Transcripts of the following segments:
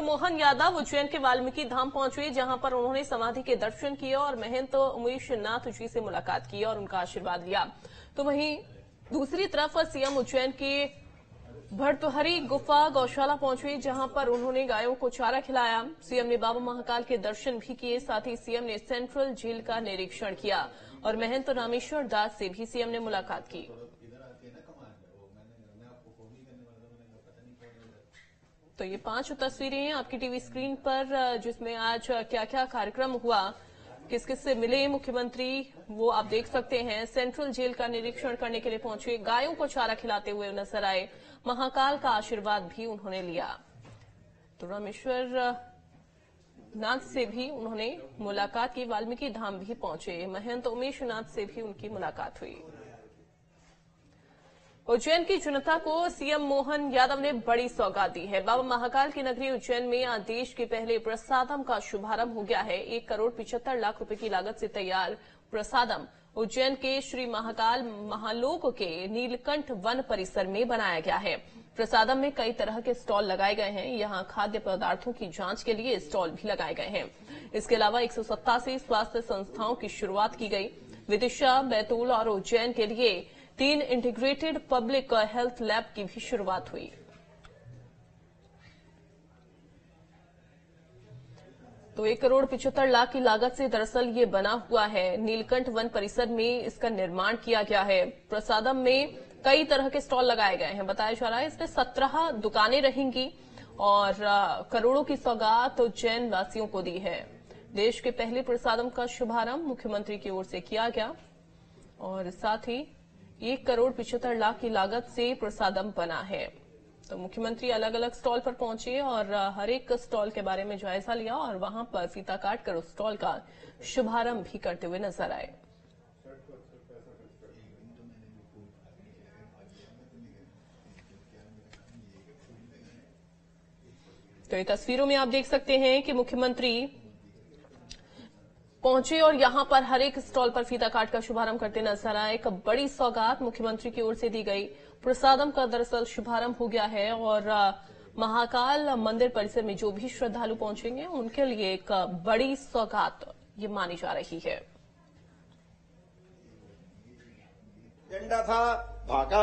मोहन यादव उज्जैन के वाल्मीकि धाम पहुंचे, जहां पर उन्होंने समाधि के दर्शन किए और महंत उमेश नाथ जी से मुलाकात की और उनका आशीर्वाद लिया। तो वहीं दूसरी तरफ सीएम उज्जैन के भर्तृहरि गुफा गौशाला पहुंचे, जहां पर उन्होंने गायों को चारा खिलाया। सीएम ने बाबा महाकाल के दर्शन भी किए। साथ ही सीएम ने सेंट्रल जेल का निरीक्षण किया और महंत रामेश्वर दास से भी सीएम ने मुलाकात की। तो ये 5 तस्वीरें हैं आपकी टीवी स्क्रीन पर, जिसमें आज क्या क्या कार्यक्रम हुआ, किस किस से मिले मुख्यमंत्री, वो आप देख सकते हैं। सेंट्रल जेल का निरीक्षण करने के लिए पहुंचे, गायों को चारा खिलाते हुए नजर आए, महाकाल का आशीर्वाद भी उन्होंने लिया। तो रामेश्वर नाथ से भी उन्होंने मुलाकात की। वाल्मीकि धाम भी पहुंचे, महंत उमेश नाथ से भी उनकी मुलाकात हुई। उज्जैन की जनता को सीएम मोहन यादव ने बड़ी सौगात दी है। बाबा महाकाल की नगरी उज्जैन में आज देश के पहले प्रसादम का शुभारंभ हो गया है। 1,75,00,000 रुपए की लागत से तैयार प्रसादम उज्जैन के श्री महाकाल महालोक के नीलकंठ वन परिसर में बनाया गया है। प्रसादम में कई तरह के स्टॉल लगाए गए हैं। यहां खाद्य पदार्थों की जांच के लिए स्टॉल भी लगाए गए हैं। इसके अलावा 187 स्वास्थ्य संस्थाओं की शुरुआत की गई। विदिशा, बैतूल और उज्जैन के लिए 3 इंटीग्रेटेड पब्लिक हेल्थ लैब की भी शुरुआत हुई। तो 1,75,00,000 की लागत से दरअसल ये बना हुआ है। नीलकंठ वन परिसर में इसका निर्माण किया गया है। प्रसादम में कई तरह के स्टॉल लगाए गए हैं। बताया जा रहा है इसमें 17 दुकानें रहेंगी और करोड़ों की सौगात उज्जैन वासियों को दी है। देश के पहले प्रसादम का शुभारंभ मुख्यमंत्री की ओर से किया गया और साथ ही 1,75,00,000 की लागत से प्रसादम बना है। तो मुख्यमंत्री अलग अलग स्टॉल पर पहुंचे और हर एक स्टॉल के बारे में जायजा लिया और वहां पर फीता काटकर उस स्टॉल का शुभारंभ भी करते हुए नजर आए। तो ये तस्वीरों में आप देख सकते हैं कि मुख्यमंत्री पहुंचे और यहां पर हर एक स्टॉल पर फीता काटकर शुभारंभ करते नजर आए। एक बड़ी सौगात मुख्यमंत्री की ओर से दी गई। प्रसादम का दरअसल शुभारंभ हो गया है और महाकाल मंदिर परिसर में जो भी श्रद्धालु पहुंचेंगे उनके लिए एक बड़ी सौगात ये मानी जा रही है। एजेंडा था,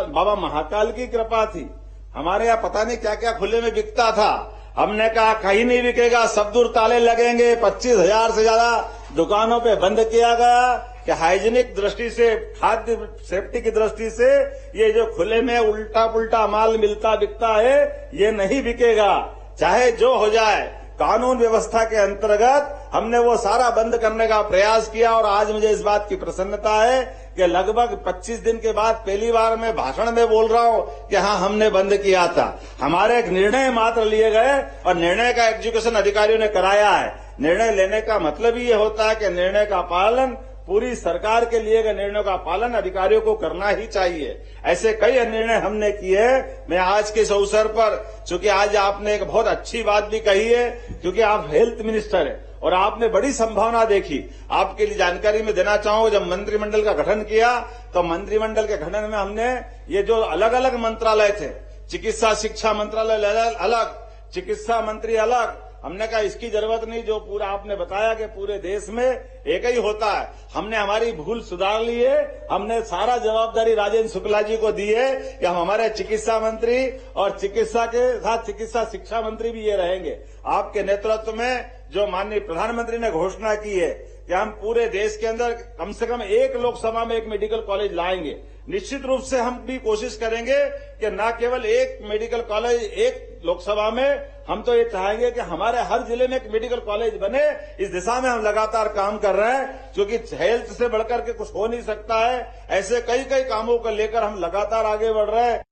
बाबा महाकाल की कृपा थी। हमारे यहाँ पता नहीं क्या क्या खुले में बिकता था। हमने कहा कहीं नहीं बिकेगा, सब दूर ताले लगेंगे। 25,000 से ज्यादा दुकानों पे बंद किया गया कि हाइजीनिक दृष्टि से, खाद्य सेफ्टी की दृष्टि से ये जो खुले में उल्टा पुल्टा माल मिलता बिकता है ये नहीं बिकेगा, चाहे जो हो जाए। कानून व्यवस्था के अंतर्गत हमने वो सारा बंद करने का प्रयास किया और आज मुझे इस बात की प्रसन्नता है कि लगभग 25 दिन के बाद पहली बार मैं भाषण में बोल रहा हूं कि हाँ हमने बंद किया था। हमारे एक निर्णय मात्र लिए गए और निर्णय का एग्जीक्यूशन अधिकारियों ने कराया है। निर्णय लेने का मतलब ही ये होता है कि निर्णय का पालन, पूरी सरकार के लिए गए निर्णयों का पालन अधिकारियों को करना ही चाहिए। ऐसे कई निर्णय हमने किए। मैं आज के इस अवसर पर, चूंकि आज आपने एक बहुत अच्छी बात भी कही है, क्योंकि आप हेल्थ मिनिस्टर हैं और आपने बड़ी संभावना देखी। आपके लिए जानकारी में देना चाहूंगा, जब मंत्रिमंडल का गठन किया तो मंत्रिमंडल के गठन में हमने ये जो अलग अलग मंत्रालय थे, चिकित्सा शिक्षा मंत्रालय अलग, चिकित्सा मंत्री अलग, हमने कहा इसकी जरूरत नहीं। जो पूरा आपने बताया कि पूरे देश में एक ही होता है, हमने हमारी भूल सुधार ली है। हमने सारा जवाबदारी राजेंद्र शुक्ला जी को दी है कि हम हमारे चिकित्सा मंत्री और चिकित्सा के साथ चिकित्सा शिक्षा मंत्री भी ये रहेंगे। आपके नेतृत्व में जो माननीय प्रधानमंत्री ने घोषणा की है कि हम पूरे देश के अंदर कम से कम एक लोकसभा में एक मेडिकल कॉलेज लाएंगे। निश्चित रूप से हम भी कोशिश करेंगे कि न केवल एक मेडिकल कॉलेज एक लोकसभा में, हम तो ये चाहेंगे कि हमारे हर जिले में एक मेडिकल कॉलेज बने। इस दिशा में हम लगातार काम कर रहे हैं, क्योंकि हेल्थ से बढ़कर के कुछ हो नहीं सकता है। ऐसे कई कई कामों को लेकर हम लगातार आगे बढ़ रहे हैं।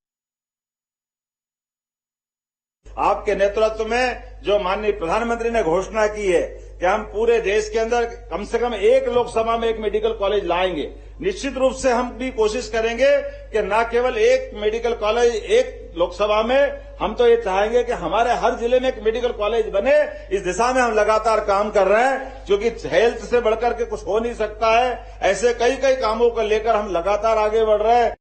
आपके नेतृत्व में जो माननीय प्रधानमंत्री ने घोषणा की है कि हम पूरे देश के अंदर कम से कम एक लोकसभा में एक मेडिकल कॉलेज लाएंगे। निश्चित रूप से हम भी कोशिश करेंगे कि न केवल एक मेडिकल कॉलेज एक लोकसभा में, हम तो ये चाहेंगे कि हमारे हर जिले में एक मेडिकल कॉलेज बने। इस दिशा में हम लगातार काम कर रहे हैं, क्योंकि हेल्थ से बढ़कर के कुछ हो नहीं सकता है। ऐसे कई कई कामों को लेकर हम लगातार आगे बढ़ रहे हैं।